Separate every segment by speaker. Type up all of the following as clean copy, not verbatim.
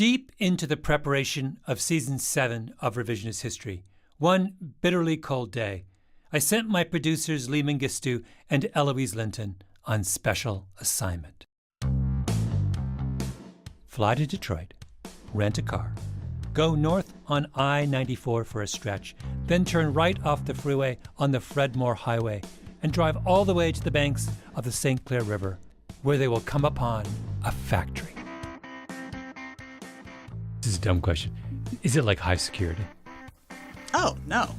Speaker 1: Deep into the preparation of Season 7 of Revisionist History, one bitterly cold day, I sent my producers Lee Mengistu and Eloise Linton on special assignment. Fly to Detroit, rent a car, go north on I-94 for a stretch, then turn right off the freeway on the Fred Moore Highway and drive all the way to the banks of the St. Clair River, where they will come upon a factory. This is a dumb question. Is it like high security?
Speaker 2: Oh, no.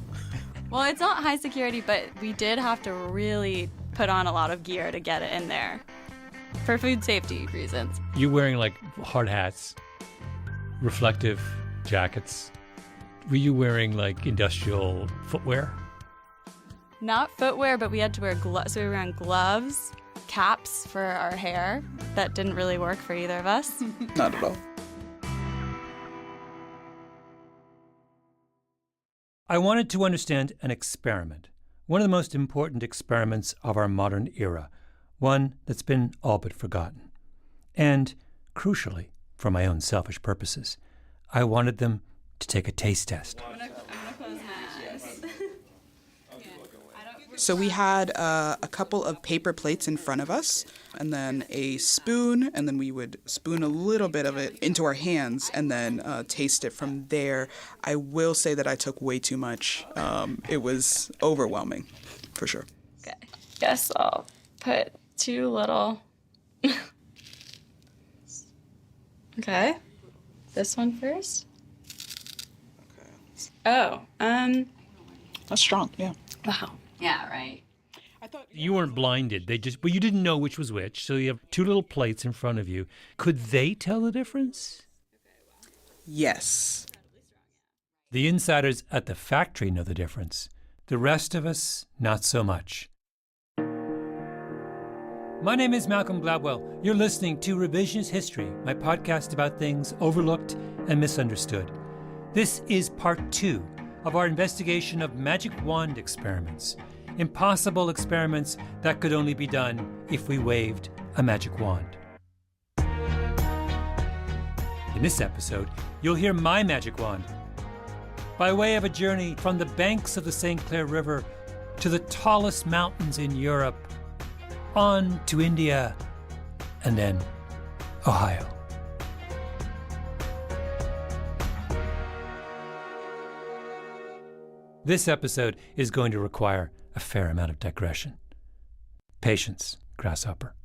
Speaker 3: Well, it's not high security, but we did have to really put on a lot of gear to get it in there for food safety reasons.
Speaker 1: You wearing like hard hats, reflective jackets. Were you wearing like industrial footwear?
Speaker 3: Not footwear, but we had to wear gloves. So we were wearing gloves, caps for our hair. That didn't really work for either of us.
Speaker 2: Not at all.
Speaker 1: I wanted to understand an experiment, one of the most important experiments of our modern era, one that's been all but forgotten. And, crucially, for my own selfish purposes, I wanted them to take a taste test.
Speaker 3: I'm gonna close my eyes.
Speaker 2: So we had a couple of paper plates in front of us, and then a spoon, and then we would spoon a little bit of it into our hands and then taste it from there. I will say that I took way too much. It was overwhelming, for sure.
Speaker 3: Okay. Guess I'll put too little. Okay. This one first. Oh,
Speaker 2: That's strong, yeah.
Speaker 3: wow. Yeah, right.
Speaker 1: You weren't blinded. But you didn't know which was which, so you have two little plates in front of you. Could they tell the difference?
Speaker 2: Yes.
Speaker 1: The insiders at the factory know the difference. The rest of us, not so much. My name is Malcolm Gladwell. You're listening to Revisionist History, my podcast about things overlooked and misunderstood. This is part 2 of our investigation of magic wand experiments, impossible experiments that could only be done if we waved a magic wand. In this episode, you'll hear my magic wand. By way of a journey from the banks of the St. Clair River to the tallest mountains in Europe, on to India, and then Ohio. This episode is going to require a fair amount of digression. Patience, grasshopper.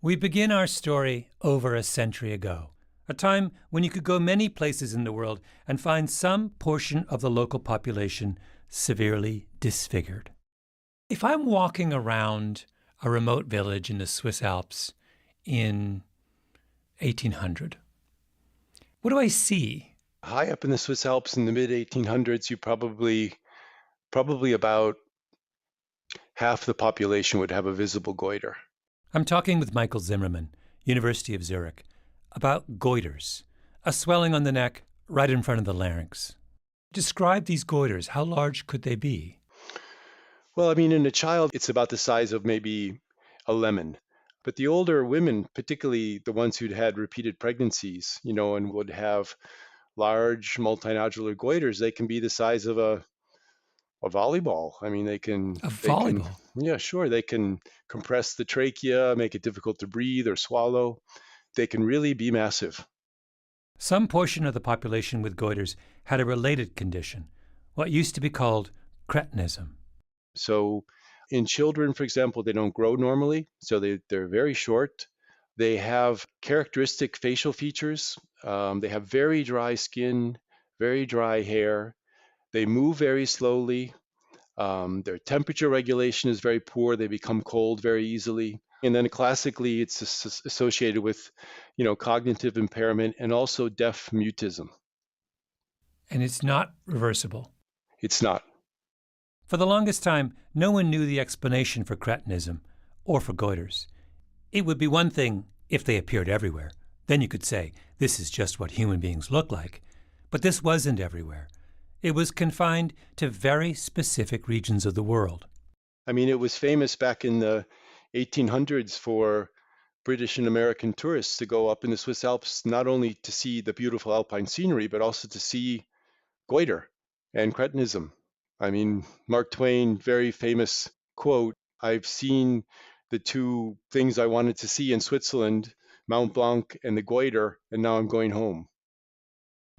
Speaker 1: We begin our story over a century ago, a time when you could go many places in the world and find some portion of the local population severely disfigured. If I'm walking around a remote village in the Swiss Alps in 1800, what do I see?
Speaker 4: High up in the Swiss Alps in the mid-1800s, you probably about half the population would have a visible goiter.
Speaker 1: I'm talking with Michael Zimmerman, University of Zurich, about goiters, a swelling on the neck right in front of the larynx. Describe these goiters. How large could they be?
Speaker 4: Well, I mean, in a child, it's about the size of maybe a lemon. But the older women, particularly the ones who'd had repeated pregnancies, and would have large multinodular goiters, they can be the size of a volleyball. I mean, they can...
Speaker 1: A volleyball?
Speaker 4: Yeah, sure. They can compress the trachea, make it difficult to breathe or swallow. They can really be massive.
Speaker 1: Some portion of the population with goiters had a related condition, what used to be called cretinism.
Speaker 4: So in children, for example, they don't grow normally, so they're very short. They have characteristic facial features. They have very dry skin, very dry hair. They move very slowly. Their temperature regulation is very poor. They become cold very easily. And then classically, it's associated with, cognitive impairment and also deaf mutism.
Speaker 1: And it's not reversible.
Speaker 4: It's not.
Speaker 1: For the longest time, no one knew the explanation for cretinism or for goiters. It would be one thing if they appeared everywhere. Then you could say, this is just what human beings look like. But this wasn't everywhere. It was confined to very specific regions of the world.
Speaker 4: I mean, it was famous back in the 1800s for British and American tourists to go up in the Swiss Alps, not only to see the beautiful alpine scenery, but also to see goiter and cretinism. I mean, Mark Twain, very famous quote, I've seen the two things I wanted to see in Switzerland, Mount Blanc and the goiter, and now I'm going home.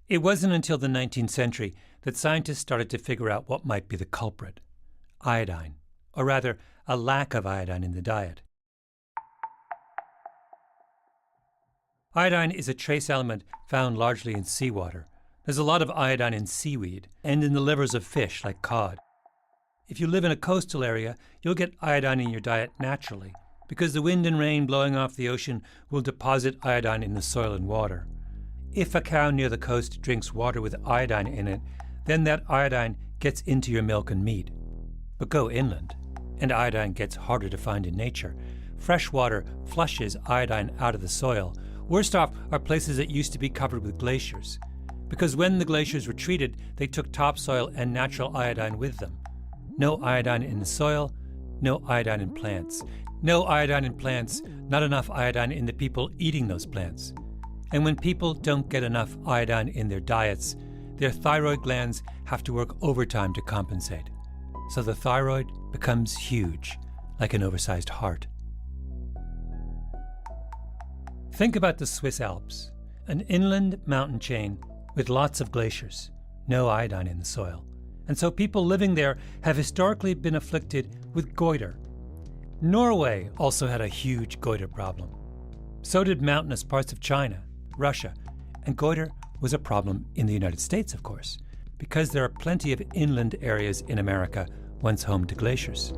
Speaker 1: It wasn't until the 19th century that scientists started to figure out what might be the culprit: iodine, or rather, a lack of iodine in the diet. Iodine is a trace element found largely in seawater. There's a lot of iodine in seaweed and in the livers of fish like cod. If you live in a coastal area, you'll get iodine in your diet naturally because the wind and rain blowing off the ocean will deposit iodine in the soil and water. If a cow near the coast drinks water with iodine in it, then that iodine gets into your milk and meat. But go inland, and iodine gets harder to find in nature. Fresh water flushes iodine out of the soil. Worst off are places that used to be covered with glaciers, because when the glaciers retreated, they took topsoil and natural iodine with them. No iodine in the soil, no iodine in plants. No iodine in plants, not enough iodine in the people eating those plants. And when people don't get enough iodine in their diets, their thyroid glands have to work overtime to compensate. So the thyroid becomes huge, like an oversized heart. Think about the Swiss Alps, an inland mountain chain with lots of glaciers, no iodine in the soil. And so people living there have historically been afflicted with goiter. Norway also had a huge goiter problem. So did mountainous parts of China, Russia, and goiter was a problem in the United States, of course, because there are plenty of inland areas in America once home to glaciers.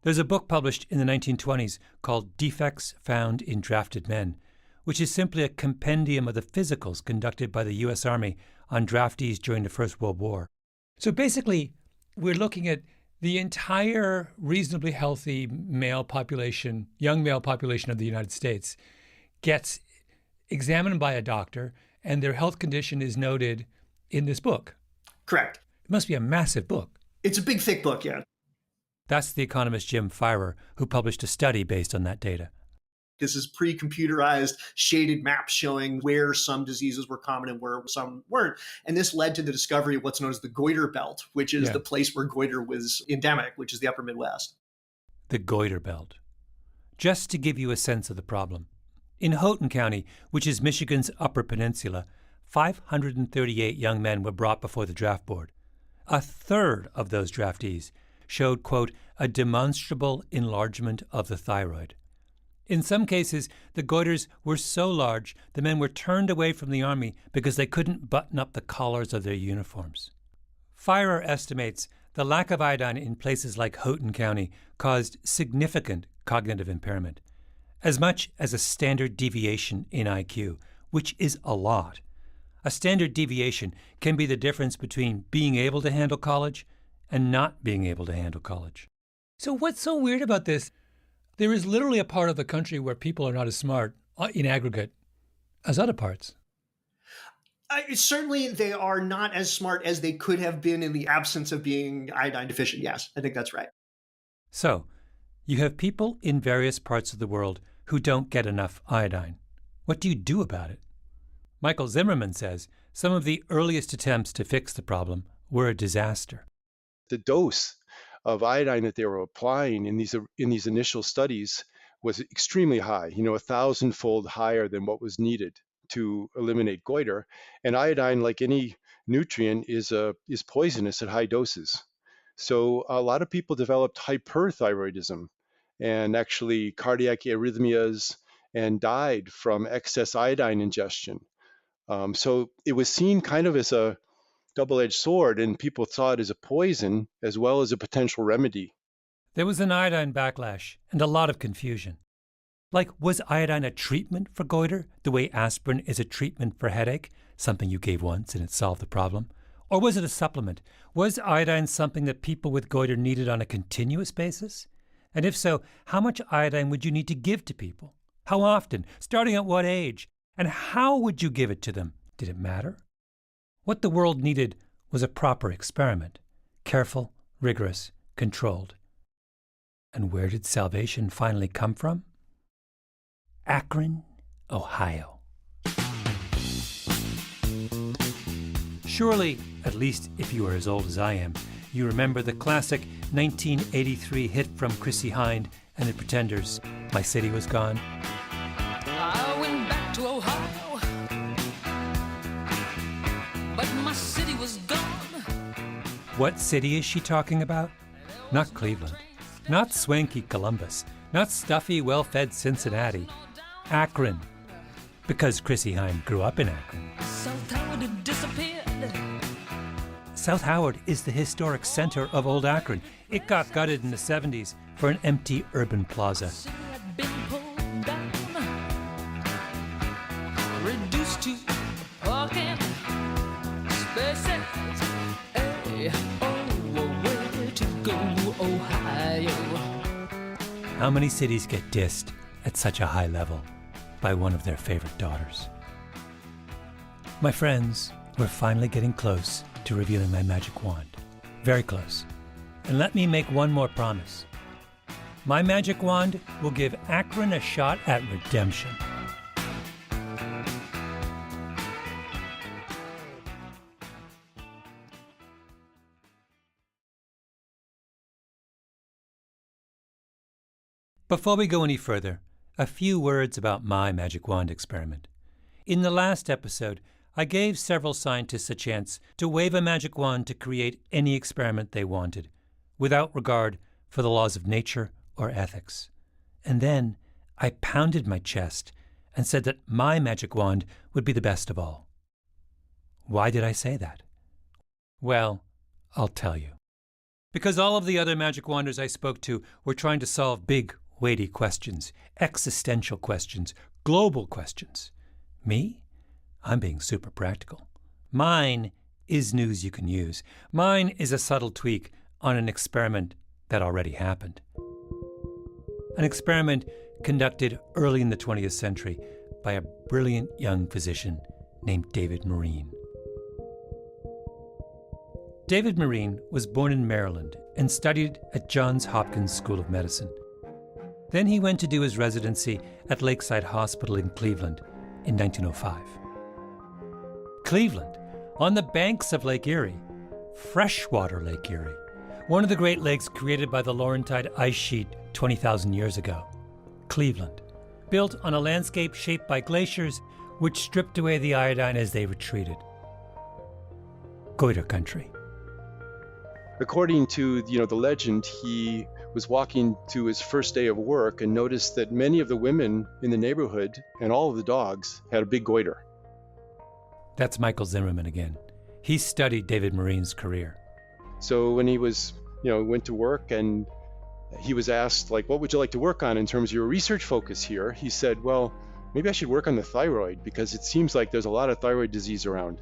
Speaker 1: There's a book published in the 1920s called Defects Found in Drafted Men, which is simply a compendium of the physicals conducted by the U.S. Army on draftees during the First World War. So basically, we're looking at the entire reasonably healthy male population, young male population of the United States gets examined by a doctor, and their health condition is noted in this book.
Speaker 5: Correct.
Speaker 1: It must be a massive book.
Speaker 5: It's a big, thick book, yeah.
Speaker 1: That's the economist Jim Firer, who published a study based on that data.
Speaker 5: This is pre-computerized, shaded maps showing where some diseases were common and where some weren't. And this led to the discovery of what's known as the goiter belt, which is the place where goiter was endemic, which is the upper Midwest.
Speaker 1: The goiter belt. Just to give you a sense of the problem, in Houghton County, which is Michigan's Upper Peninsula, 538 young men were brought before the draft board. A third of those draftees showed, quote, a demonstrable enlargement of the thyroid. In some cases, the goiters were so large the men were turned away from the Army because they couldn't button up the collars of their uniforms. Firer estimates the lack of iodine in places like Houghton County caused significant cognitive impairment, as much as a standard deviation in IQ, which is a lot. A standard deviation can be the difference between being able to handle college and not being able to handle college. So what's so weird about this? There is literally a part of the country where people are not as smart in aggregate as other parts.
Speaker 5: Certainly, they are not as smart as they could have been in the absence of being iodine deficient. Yes, I think that's right.
Speaker 1: So, you have people in various parts of the world who don't get enough iodine. What do you do about it? Michael Zimmerman says some of the earliest attempts to fix the problem were a disaster.
Speaker 4: The dose of iodine that they were applying in these initial studies was extremely high, 1,000-fold higher than what was needed to eliminate goiter. And iodine, like any nutrient, is poisonous at high doses. So a lot of people developed hyperthyroidism and actually cardiac arrhythmias and died from excess iodine ingestion. So it was seen kind of as a double-edged sword, and people saw it as a poison as well as a potential remedy.
Speaker 1: There was an iodine backlash and a lot of confusion. Like, was iodine a treatment for goiter, the way aspirin is a treatment for headache, something you gave once and it solved the problem? Or was it a supplement? Was iodine something that people with goiter needed on a continuous basis? And if so, how much iodine would you need to give to people? How often? Starting at what age? And how would you give it to them? Did it matter? What the world needed was a proper experiment, Careful, rigorous, controlled. And where did salvation finally come from? Akron, Ohio. Surely, at least if you are as old as I am, you remember the classic 1983 hit from Chrissie Hynde and the Pretenders, My City Was Gone.
Speaker 6: I went back to Ohio, but my city was gone.
Speaker 1: What city is she talking about? Not Cleveland, not swanky Columbus, not stuffy, well-fed Cincinnati. Akron, because Chrissie Hynde grew up in Akron.
Speaker 6: South Howard had disappeared.
Speaker 1: South Howard is the historic center of Old Akron. It got gutted in the 70s for an empty urban plaza.
Speaker 6: City had been pulled down, reduced to parking spaces. Hey, oh, where to go, Ohio?
Speaker 1: How many cities get dissed at such a high level by one of their favorite daughters? My friends, we're finally getting close to revealing my magic wand. Very close. And let me make one more promise. My magic wand will give Akron a shot at redemption. Before we go any further, a few words about my magic wand experiment. In the last episode, I gave several scientists a chance to wave a magic wand to create any experiment they wanted, without regard for the laws of nature or ethics. And then I pounded my chest and said that my magic wand would be the best of all. Why did I say that? Well, I'll tell you. Because all of the other magic wanders I spoke to were trying to solve big, weighty questions, existential questions, global questions. Me? I'm being super practical. Mine is news you can use. Mine is a subtle tweak on an experiment that already happened. An experiment conducted early in the 20th century by a brilliant young physician named David Marine. David Marine was born in Maryland and studied at Johns Hopkins School of Medicine. Then he went to do his residency at Lakeside Hospital in Cleveland in 1905. Cleveland, on the banks of Lake Erie, freshwater Lake Erie, one of the Great Lakes created by the Laurentide ice sheet 20,000 years ago. Cleveland, built on a landscape shaped by glaciers which stripped away the iodine as they retreated. Goiter country.
Speaker 4: According to the legend, he was walking to his first day of work and noticed that many of the women in the neighborhood and all of the dogs had a big goiter.
Speaker 1: That's Michael Zimmerman again. He studied David Marine's career.
Speaker 4: So when he was, went to work and he was asked, what would you like to work on in terms of your research focus here? He said, well, maybe I should work on the thyroid because it seems like there's a lot of thyroid disease around.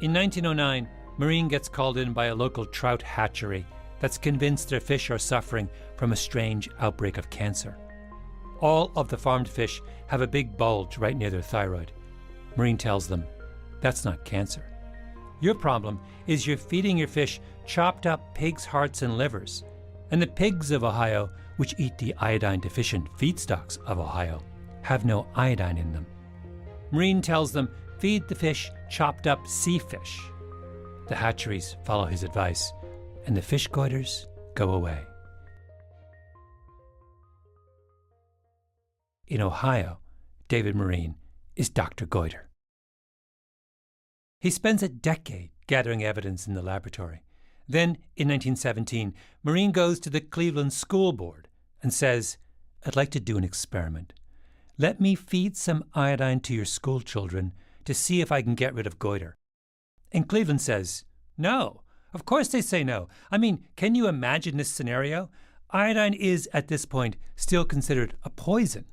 Speaker 1: In 1909, Marine gets called in by a local trout hatchery that's convinced their fish are suffering from a strange outbreak of cancer. All of the farmed fish have a big bulge right near their thyroid. Marine tells them, that's not cancer. Your problem is you're feeding your fish chopped up pigs' hearts and livers. And the pigs of Ohio, which eat the iodine-deficient feedstocks of Ohio, have no iodine in them. Marine tells them, feed the fish chopped up sea fish. The hatcheries follow his advice, and the fish goiters go away. In Ohio, David Marine is Dr. Goiter. He spends a decade gathering evidence in the laboratory. Then, in 1917, Marine goes to the Cleveland School Board and says, I'd like to do an experiment. Let me feed some iodine to your school children to see if I can get rid of goiter. And Cleveland says, no. Of course they say no. I mean, can you imagine this scenario? Iodine is, at this point, still considered a poison.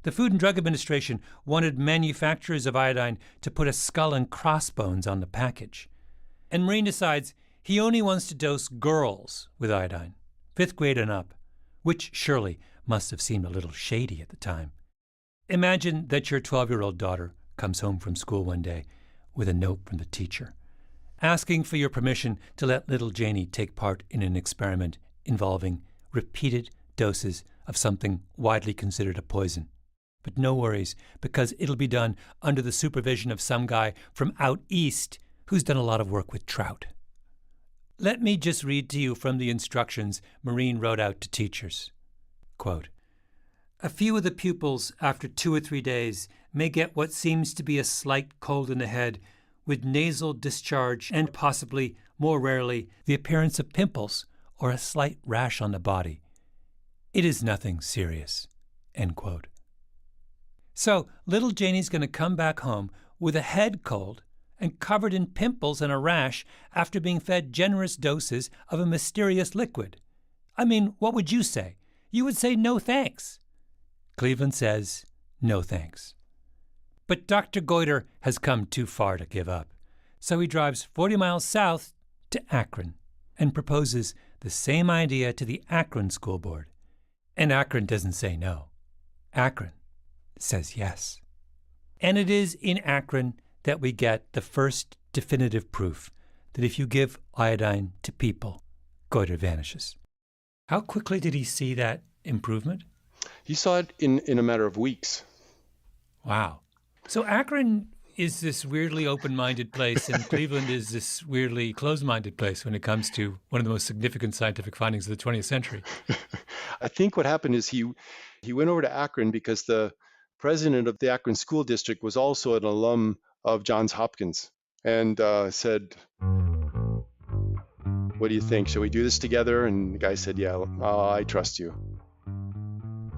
Speaker 1: The Food and Drug Administration wanted manufacturers of iodine to put a skull and crossbones on the package. And Marine decides he only wants to dose girls with iodine, 5th grade and up, which surely must have seemed a little shady at the time. Imagine that your 12-year-old daughter comes home from school one day with a note from the teacher. asking for your permission to let little Janie take part in an experiment involving repeated doses of something widely considered a poison. But no worries, because it'll be done under the supervision of some guy from out east who's done a lot of work with trout. Let me just read to you from the instructions Maureen wrote out to teachers. Quote, "A few of the pupils, after 2 or 3 days, may get what seems to be a slight cold in the head with nasal discharge and possibly, more rarely, the appearance of pimples or a slight rash on the body. It is nothing serious." End quote. So little Janie's going to come back home with a head cold and covered in pimples and a rash after being fed generous doses of a mysterious liquid. I mean, what would you say? You would say no thanks. Cleveland says no thanks. But Dr. Goiter has come too far to give up, so he drives 40 miles south to Akron and proposes the same idea to the Akron School Board. And Akron doesn't say no. Akron says yes. And it is in Akron that we get the first definitive proof that if you give iodine to people, goiter vanishes. How quickly did he see that improvement?
Speaker 4: He saw it in a matter of weeks.
Speaker 1: Wow. So Akron is this weirdly open-minded place, and Cleveland is this weirdly closed-minded place when it comes to one of the most significant scientific findings of the 20th century.
Speaker 4: I think what happened is he went over to Akron because the president of the Akron School District was also an alum of Johns Hopkins, and said, "What do you think? Shall we do this together?" And the guy said, "Yeah, I trust you."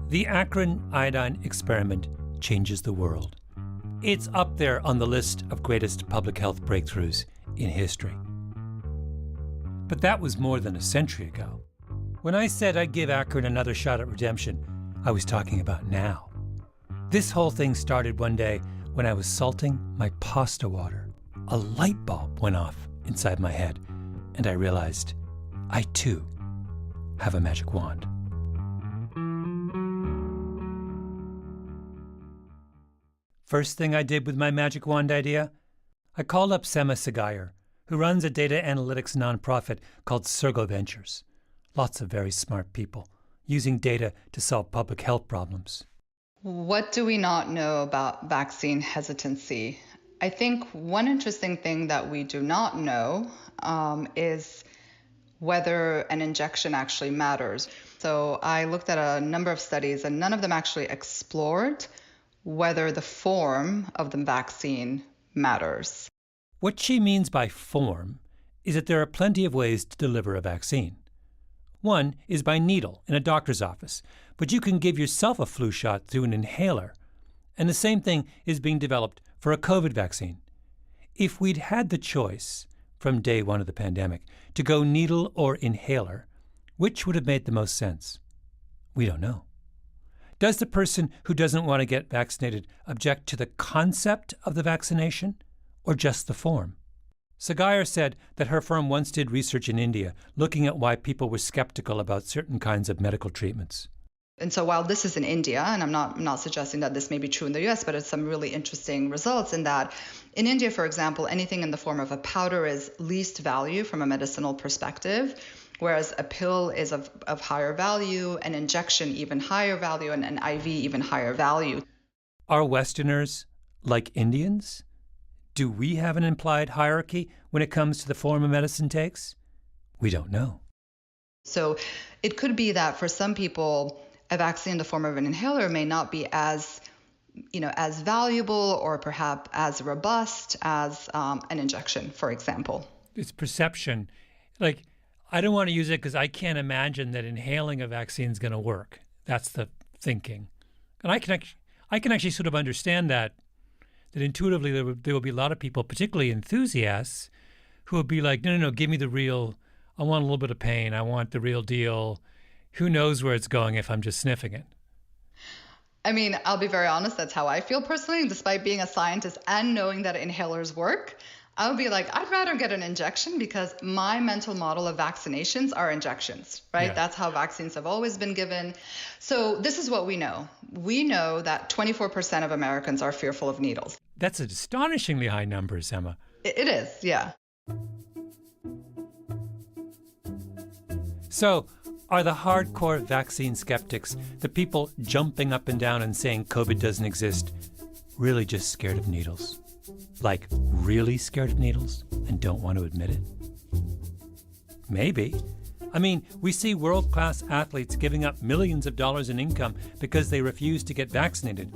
Speaker 1: The Akron iodine experiment changes the world. It's up there on the list of greatest public health breakthroughs in history. But that was more than a century ago. When I said I'd give Akron another shot at redemption, I was talking about now. This whole thing started one day when I was salting my pasta water. A light bulb went off inside my head, and I realized I too have a magic wand. First thing I did with my magic wand idea, I called up Sema Sagayer, who runs a data analytics nonprofit called Surgo Ventures. Lots of very smart people using data to solve public health problems.
Speaker 7: What do we not know about vaccine hesitancy? I think one interesting thing that we do not know is whether an injection actually matters. So I looked at a number of studies, and none of them actually explored whether the form of the vaccine matters.
Speaker 1: What she means by form is that there are plenty of ways to deliver a vaccine. One is by needle in a doctor's office, but you can give yourself a flu shot through an inhaler. And the same thing is being developed for a COVID vaccine. If we'd had the choice from day one of the pandemic to go needle or inhaler, which would have made the most sense? We don't know. Does the person who doesn't want to get vaccinated object to the concept of the vaccination or just the form? Sagayer said that her firm once did research in India looking at why people were skeptical about certain kinds of medical treatments.
Speaker 7: And so while this is in India, and I'm not suggesting that this may be true in the US, but it's some really interesting results in that in India, for example, anything in the form of a powder is least value from a medicinal perspective, whereas a pill is of higher value, an injection even higher value, and an IV even higher value.
Speaker 1: Are Westerners like Indians? Do we have an implied hierarchy when it comes to the form a medicine takes? We don't know.
Speaker 7: So it could be that for some people, a vaccine in the form of an inhaler may not be as valuable or perhaps as robust as an injection, for example. It's
Speaker 1: perception. Like, I don't want to use it because I can't imagine that inhaling a vaccine is going to work. That's the thinking. And I can actually sort of understand that intuitively there will be a lot of people, particularly enthusiasts, who will be like, no, give me the real, I want a little bit of pain. I want the real deal. Who knows where it's going if I'm just sniffing it?
Speaker 7: I mean, I'll be very honest, that's how I feel personally. Despite being a scientist and knowing that inhalers work, I would be like, I'd rather get an injection because my mental model of vaccinations are injections, right? Yeah. That's how vaccines have always been given. So this is what we know. We know that 24% of Americans are fearful of needles.
Speaker 1: That's an astonishingly high number, Emma.
Speaker 7: It is, yeah.
Speaker 1: So, are the hardcore vaccine skeptics, the people jumping up and down and saying COVID doesn't exist, really just scared of needles? Like, really scared of needles and don't want to admit it? Maybe. I mean, we see world-class athletes giving up millions of dollars in income because they refuse to get vaccinated.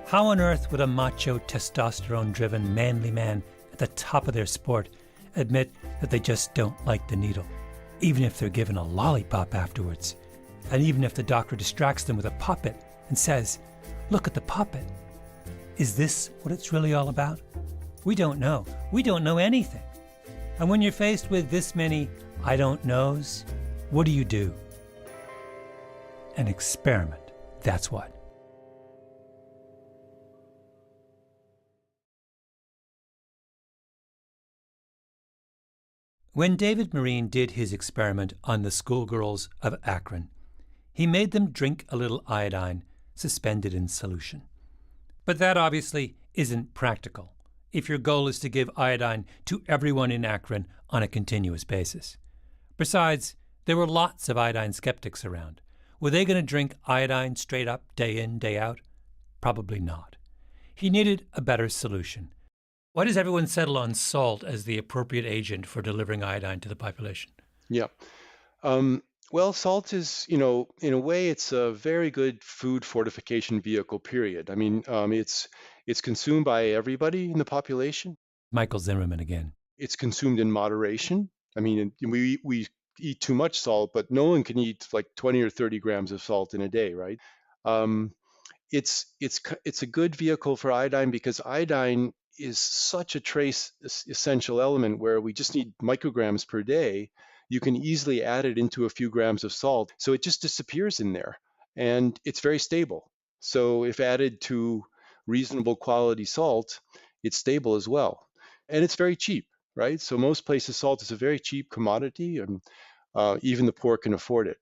Speaker 1: How on earth would a macho, testosterone-driven, manly man at the top of their sport admit that they just don't like the needle, even if they're given a lollipop afterwards, and even if the doctor distracts them with a puppet and says, "Look at the puppet. Is this what it's really all about?" We don't know. We don't know anything. And when you're faced with this many I don't knows, what do? An experiment, that's what. When David Marine did his experiment on the schoolgirls of Akron, he made them drink a little iodine suspended in solution. But that obviously isn't practical if your goal is to give iodine to everyone in Akron on a continuous basis. Besides, there were lots of iodine skeptics around. Were they going to drink iodine straight up, day in, day out? Probably not. He needed a better solution. Why does everyone settle on salt as the appropriate agent for delivering iodine to the population?
Speaker 4: Yeah. Well, salt is, in a way, it's a very good food fortification vehicle, period. I mean, it's consumed by everybody in the population.
Speaker 1: Michael Zimmerman again.
Speaker 4: It's consumed in moderation. I mean, we eat too much salt, but no one can eat like 20 or 30 grams of salt in a day, right? It's a good vehicle for iodine because iodine is such a trace essential element where we just need micrograms per day. You can easily add it into a few grams of salt. So it just disappears in there and it's very stable. So if added to reasonable quality salt, it's stable as well. And it's very cheap, right? So most places salt is a very cheap commodity and even the poor can afford it.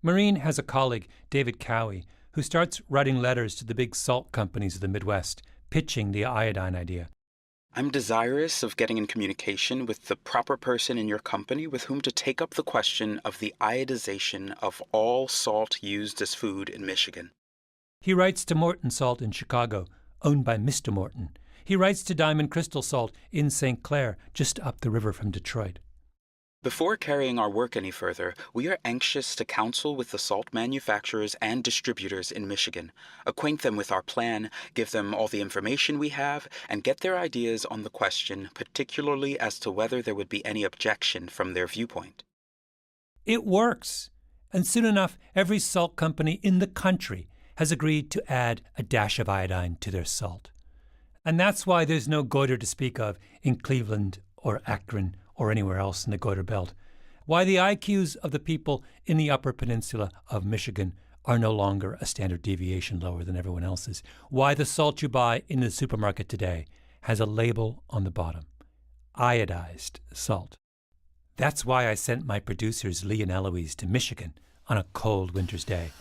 Speaker 1: Marine has a colleague, David Cowie, who starts writing letters to the big salt companies of the Midwest, pitching the iodine idea.
Speaker 8: I'm desirous of getting in communication with the proper person in your company with whom to take up the question of the iodization of all salt used as food in Michigan.
Speaker 1: He writes to Morton Salt in Chicago, owned by Mr. Morton. He writes to Diamond Crystal Salt in St. Clair, just up the river from Detroit.
Speaker 8: Before carrying our work any further, we are anxious to counsel with the salt manufacturers and distributors in Michigan, acquaint them with our plan, give them all the information we have, and get their ideas on the question, particularly as to whether there would be any objection from their viewpoint.
Speaker 1: It works. And soon enough, every salt company in the country has agreed to add a dash of iodine to their salt. And that's why there's no goiter to speak of in Cleveland or Akron or anywhere else in the goiter belt. Why the IQs of the people in the Upper Peninsula of Michigan are no longer a standard deviation lower than everyone else's. Why the salt you buy in the supermarket today has a label on the bottom, iodized salt. That's why I sent my producers Lee and Eloise to Michigan on a cold winter's day,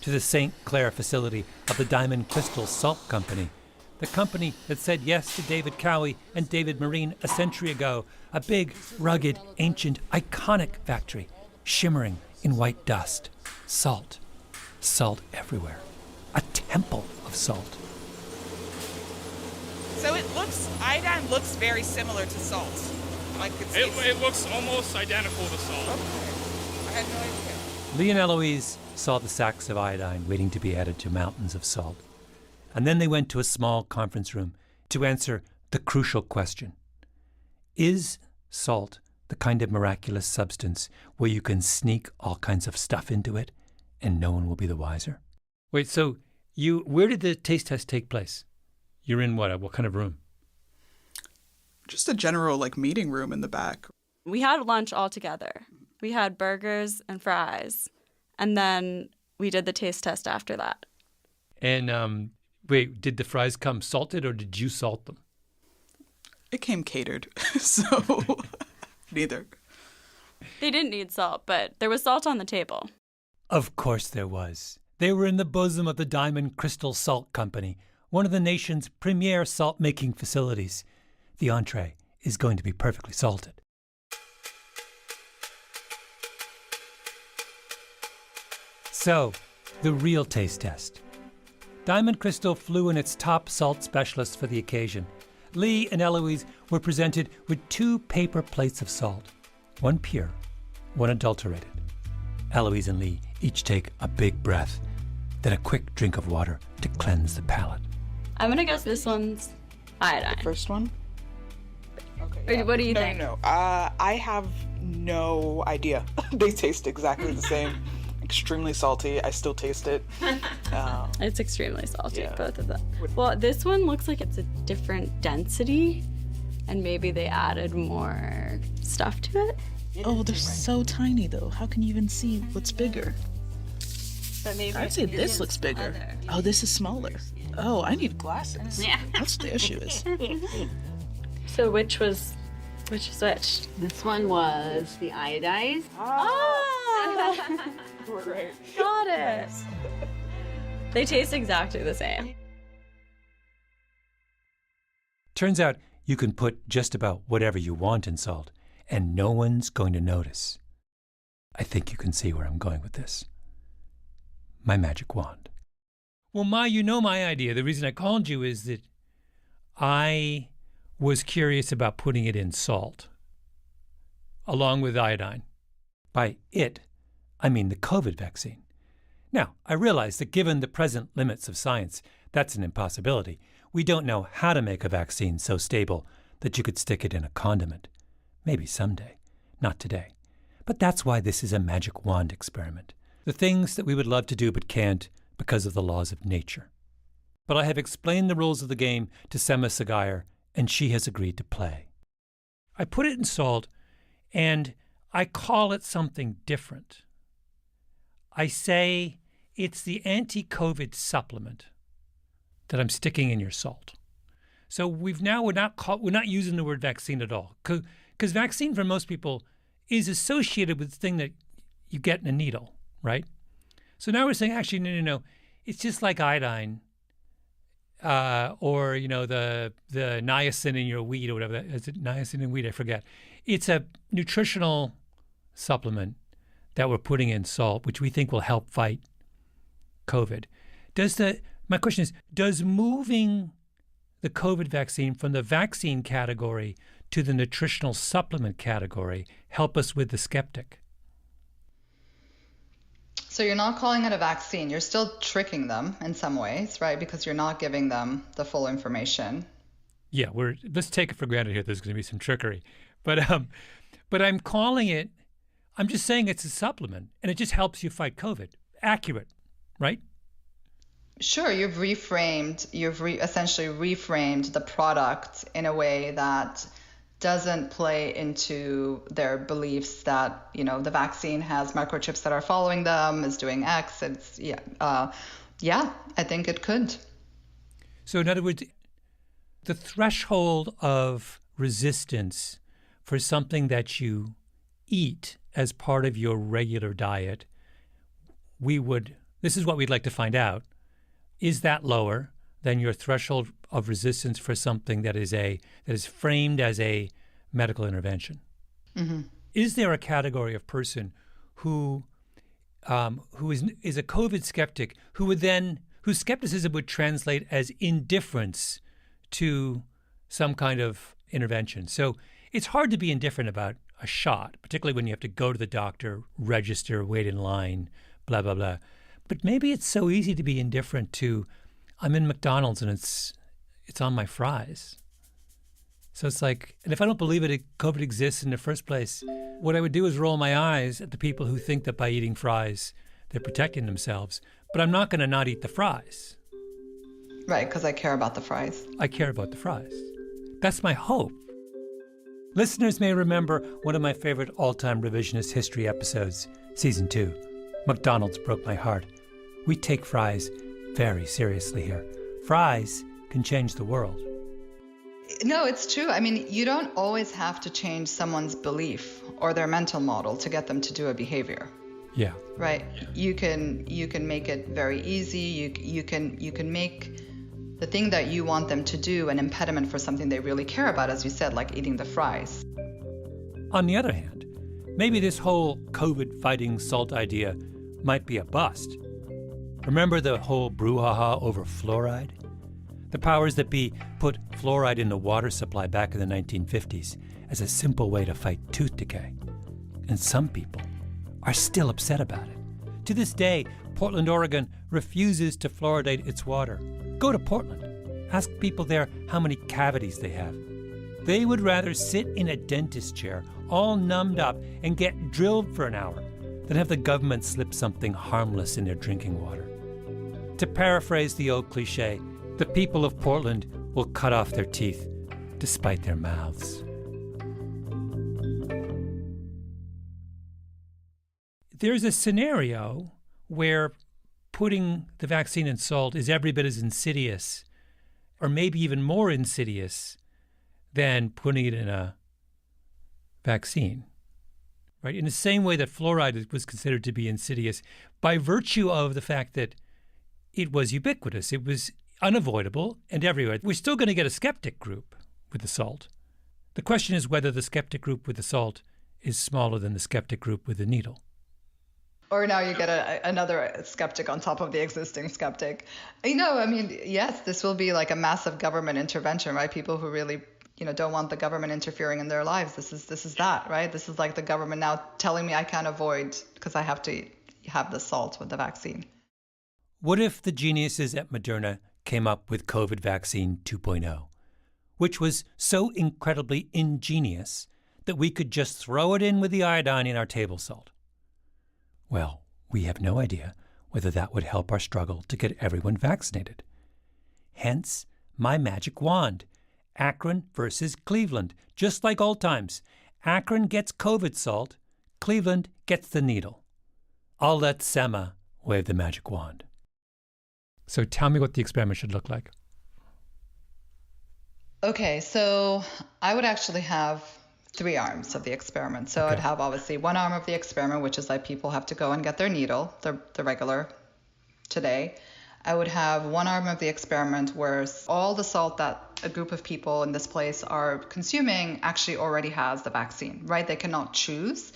Speaker 1: to the St. Clair facility of the Diamond Crystal Salt Company, the company that said yes to David Cowie and David Marine a century ago, a big, rugged, ancient, iconic factory, shimmering in white dust. Salt. Salt everywhere. A temple of salt.
Speaker 9: So iodine looks very similar to salt. Like
Speaker 10: it looks almost identical to salt.
Speaker 9: Okay. I had no idea.
Speaker 1: Lee and Eloise saw the sacks of iodine waiting to be added to mountains of salt. And then they went to a small conference room to answer the crucial question. Is salt the kind of miraculous substance where you can sneak all kinds of stuff into it and no one will be the wiser? Wait, so where did the taste test take place? You're in what kind of room?
Speaker 2: Just a general meeting room in the back.
Speaker 3: We had lunch all together. We had burgers and fries. And then we did the taste test after that.
Speaker 1: And wait, did the fries come salted or did you salt them?
Speaker 2: It came catered, so neither.
Speaker 3: They didn't need salt, but there was salt on the table.
Speaker 1: Of course there was. They were in the bosom of the Diamond Crystal Salt Company, one of the nation's premier salt-making facilities. The entree is going to be perfectly salted. So, the real taste test. Diamond Crystal flew in its top salt specialists for the occasion. Lee and Eloise were presented with 2 paper plates of salt, one pure, one adulterated. Eloise and Lee each take a big breath, then a quick drink of water to cleanse the palate.
Speaker 3: I'm gonna guess this one's iodine.
Speaker 2: The first one? Okay.
Speaker 3: Yeah. What do you think?
Speaker 2: No. I have no idea. They taste exactly the same. Extremely salty. I still taste it.
Speaker 3: It's extremely salty,
Speaker 2: yeah.
Speaker 3: both of them. Well, this one looks like it's a different density, and maybe they added more stuff to it.
Speaker 11: Oh, they're so tiny, though. How can you even see what's bigger? I'd say this looks bigger. Oh, this is smaller. Oh, I need glasses.
Speaker 3: Yeah.
Speaker 11: That's what the issue is.
Speaker 3: So which is which?
Speaker 12: This one was the iodized.
Speaker 3: Oh!
Speaker 2: Right.
Speaker 3: Got it. They taste exactly the same.
Speaker 1: Turns out you can put just about whatever you want in salt, and no one's going to notice. I think you can see where I'm going with this. My magic wand. Well, Ma, you know my idea. The reason I called you is that I was curious about putting it in salt, along with iodine. By it, I mean the COVID vaccine. Now, I realize that given the present limits of science, that's an impossibility. We don't know how to make a vaccine so stable that you could stick it in a condiment. Maybe someday, not today. But that's why this is a magic wand experiment. The things that we would love to do but can't because of the laws of nature. But I have explained the rules of the game to Sema Sagayar, and she has agreed to play. I put it in salt, and I call it something different. I say it's the anti-COVID supplement that I'm sticking in your salt. So we're not using the word vaccine at all, because vaccine for most people is associated with the thing that you get in a needle, right? So now we're saying, actually, no, it's just like iodine, or the niacin in your wheat or whatever. Is it niacin in wheat? I forget. It's a nutritional supplement that we're putting in salt, which we think will help fight COVID. My question is, does moving the COVID vaccine from the vaccine category to the nutritional supplement category help us with the skeptic?
Speaker 7: So you're not calling it a vaccine. You're still tricking them in some ways, right? Because you're not giving them the full information.
Speaker 1: Yeah, let's take it for granted here. There's going to be some trickery, but I'm calling it. I'm just saying it's a supplement, and it just helps you fight COVID. Accurate, right?
Speaker 7: Sure, you've essentially reframed the product in a way that doesn't play into their beliefs that, the vaccine has microchips that are following them, is doing X. I think it could.
Speaker 1: So in other words, the threshold of resistance for something that you eat as part of your regular diet, this is what we'd like to find out. Is that lower than your threshold of resistance for something that is framed as a medical intervention?
Speaker 7: Mm-hmm.
Speaker 1: Is there a category of person who is a COVID skeptic whose skepticism would translate as indifference to some kind of intervention? So it's hard to be indifferent about a shot, particularly when you have to go to the doctor, register, wait in line, blah, blah, blah. But maybe it's so easy to be indifferent to, I'm in McDonald's and it's on my fries. So it's like, and if I don't believe COVID exists in the first place, what I would do is roll my eyes at the people who think that by eating fries, they're protecting themselves. But I'm not going to not eat the fries.
Speaker 7: Right, because I care about the fries.
Speaker 1: I care about the fries. That's my hope. Listeners may remember one of my favorite all-time revisionist history episodes, Season 2. McDonald's broke my heart. We take fries very seriously here. Fries can change the world.
Speaker 7: No, it's true. I mean, you don't always have to change someone's belief or their mental model to get them to do a behavior.
Speaker 1: Yeah.
Speaker 7: Right. Yeah. You can make it very easy. You can make the thing that you want them to do an impediment for something they really care about, as you said, like eating the fries.
Speaker 1: On the other hand, maybe this whole COVID fighting salt idea might be a bust. Remember the whole brouhaha over fluoride? The powers that be put fluoride in the water supply back in the 1950s as a simple way to fight tooth decay. And some people are still upset about it. To this day, Portland, Oregon refuses to fluoridate its water. Go to Portland. Ask people there how many cavities they have. They would rather sit in a dentist chair, all numbed up, and get drilled for an hour than have the government slip something harmless in their drinking water. To paraphrase the old cliche, the people of Portland will cut off their teeth despite their mouths. There's a scenario where putting the vaccine in salt is every bit as insidious, or maybe even more insidious, than putting it in a vaccine. Right? In the same way that fluoride was considered to be insidious by virtue of the fact that it was ubiquitous, it was unavoidable and everywhere. We're still going to get a skeptic group with the salt. The question is whether the skeptic group with the salt is smaller than the skeptic group with the needle.
Speaker 7: Or now you get another skeptic on top of the existing skeptic. Yes, this will be like a massive government intervention, right? People who really, don't want the government interfering in their lives. This is that, right? This is like the government now telling me I can't avoid because I have to have the salt with the vaccine.
Speaker 1: What if the geniuses at Moderna came up with COVID vaccine 2.0, which was so incredibly ingenious that we could just throw it in with the iodine in our table salt? Well, we have no idea whether that would help our struggle to get everyone vaccinated. Hence, my magic wand. Akron versus Cleveland, just like old times. Akron gets COVID salt, Cleveland gets the needle. I'll let Sema wave the magic wand. So tell me what the experiment should look like.
Speaker 7: Okay, so I would actually have 3 arms of the experiment. So I'd have obviously one arm of the experiment, which is like people have to go and get their needle, the regular today. I would have one arm of the experiment where all the salt that a group of people in this place are consuming actually already has the vaccine, right? They cannot choose.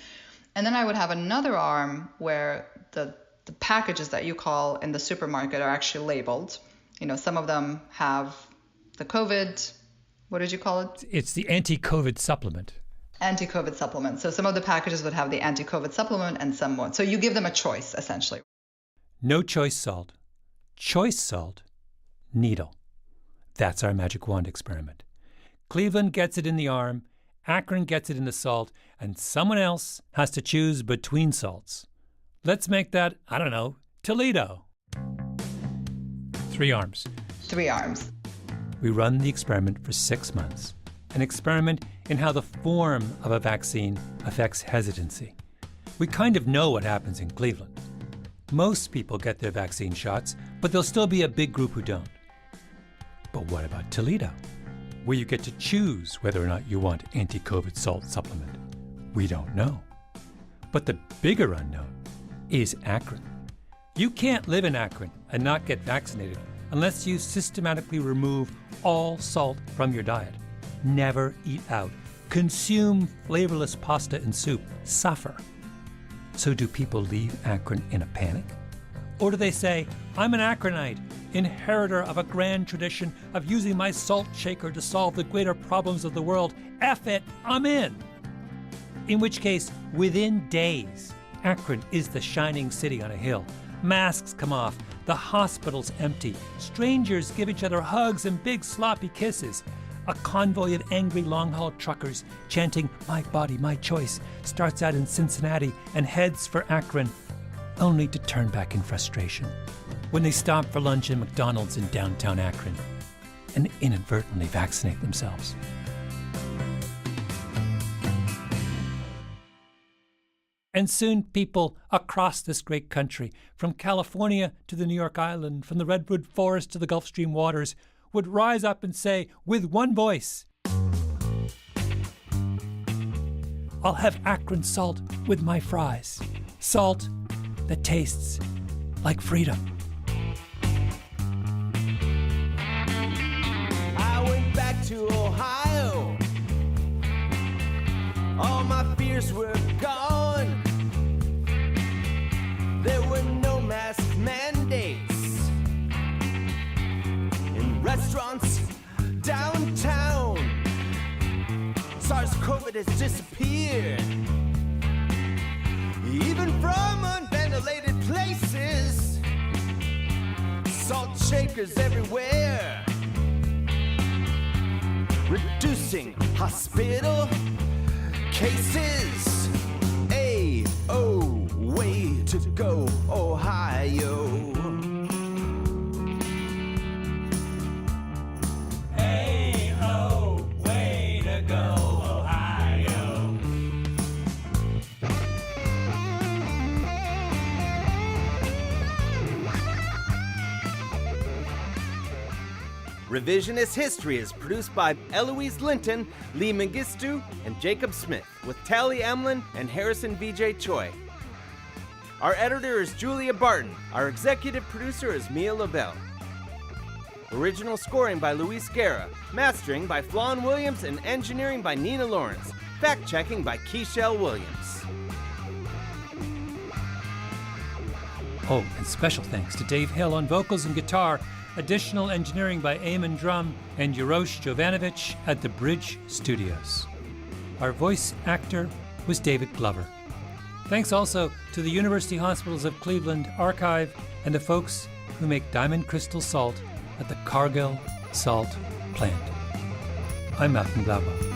Speaker 7: And then I would have another arm where the packages that you call in the supermarket are actually labeled. Some of them have the COVID, what did you call it?
Speaker 1: It's the anti-COVID supplement.
Speaker 7: Anti-COVID supplement. So some of the packages would have the anti-COVID supplement and some won't. So you give them a choice, essentially.
Speaker 1: No choice salt. Choice salt, needle. That's our magic wand experiment. Cleveland gets it in the arm, Akron gets it in the salt, and someone else has to choose between salts. Let's make that, Toledo. 3 arms.
Speaker 7: 3 arms.
Speaker 1: We run the experiment for 6 months. An experiment in how the form of a vaccine affects hesitancy. We kind of know what happens in Cleveland. Most people get their vaccine shots, but there'll still be a big group who don't. But what about Toledo, where you get to choose whether or not you want anti-COVID salt supplement? We don't know. But the bigger unknown is Akron. You can't live in Akron and not get vaccinated unless you systematically remove all salt from your diet. Never eat out. Consume flavorless pasta and soup. Suffer. So do people leave Akron in a panic? Or do they say, I'm an Akronite, inheritor of a grand tradition of using my salt shaker to solve the greater problems of the world. F it, I'm in. In which case, within days, Akron is the shining city on a hill. Masks come off, the hospital's empty, strangers give each other hugs and big sloppy kisses. A convoy of angry long-haul truckers chanting, "My body, my choice," starts out in Cincinnati and heads for Akron, only to turn back in frustration when they stop for lunch in McDonald's in downtown Akron and inadvertently vaccinate themselves. And soon people across this great country, from California to the New York Island, from the Redwood Forest to the Gulf Stream waters, would rise up and say with one voice, I'll have Akron salt with my fries. Salt that tastes like freedom.
Speaker 13: I went back to Ohio. All my fears were gone. There were has disappeared. Even from unventilated places, salt shakers everywhere, reducing hospital cases. Way to go, Ohio. Way to go, Ohio. Revisionist History is produced by Eloise Linton, Lee Mengistu, and Jacob Smith, with Tally Emlin and Harrison V.J. Choi. Our editor is Julia Barton. Our executive producer is Mia LaBelle. Original scoring by Luis Guerra, mastering by Flawn Williams, and engineering by Nina Lawrence. Fact-checking by Keishel Williams.
Speaker 1: Oh, and special thanks to Dave Hill on vocals and guitar. Additional engineering by Eamon Drum and Jarosh Jovanovic at the Bridge Studios. Our voice actor was David Glover. Thanks also to the University Hospitals of Cleveland Archive and the folks who make diamond crystal salt at the Cargill Salt Plant. I'm Malcolm Gladwell.